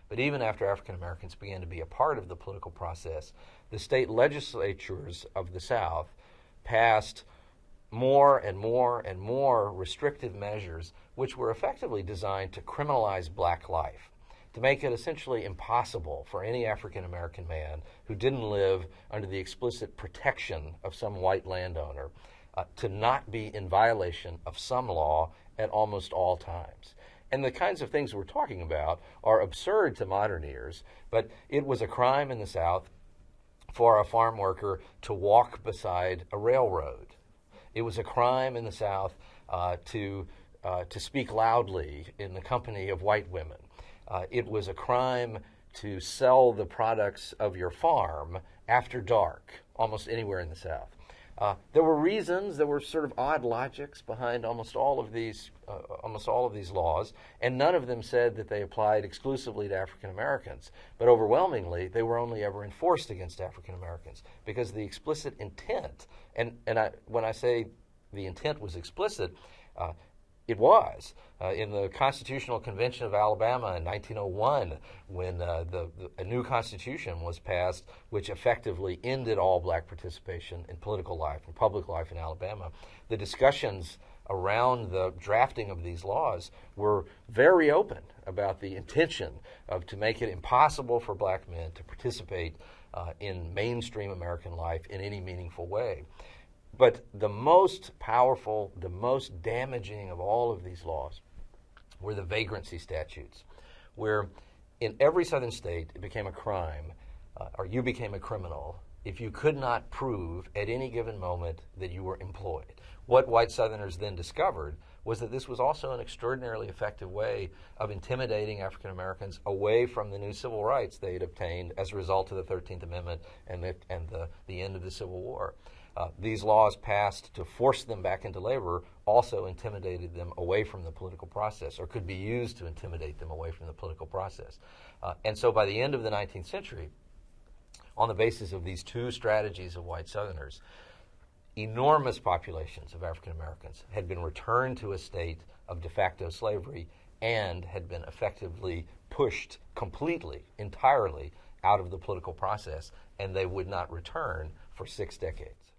But even after African Americans began to be a part of the political process, the state legislatures of the South passed more and more and more restrictive measures which were effectively designed to criminalize black life, to make it essentially impossible for any African American man who didn't live under the explicit protection of some white landowner to not be in violation of some law at almost all times. And the kinds of things we're talking about are absurd to modern ears, but it was a crime in the South for a farm worker to walk beside a railroad. It was a crime in the South to speak loudly in the company of white women. It was a crime to sell the products of your farm after dark, almost anywhere in the South. There were reasons, there were sort of odd logics behind almost all of these laws, and none of them said that they applied exclusively to African Americans. But overwhelmingly, they were only ever enforced against African Americans because the explicit intent, when I say the intent was explicit, it was. In the Constitutional Convention of Alabama in 1901, when a new constitution was passed, which effectively ended all black participation in political life and public life in Alabama, the discussions around the drafting of these laws were very open about the intention to make it impossible for black men to participate in mainstream American life in any meaningful way. But the most powerful, the most damaging of all of these laws were the vagrancy statutes, where in every southern state it became a crime, or you became a criminal, if you could not prove at any given moment that you were employed. What white Southerners then discovered was that this was also an extraordinarily effective way of intimidating African Americans away from the new civil rights they had obtained as a result of the 13th Amendment and the end of the Civil War. These laws passed to force them back into labor also intimidated them away from the political process, or could be used to intimidate them away from the political process. And so by the end of the 19th century, on the basis of these two strategies of white Southerners, enormous populations of African Americans had been returned to a state of de facto slavery and had been effectively pushed completely, entirely out of the political process, and they would not return for 6 decades.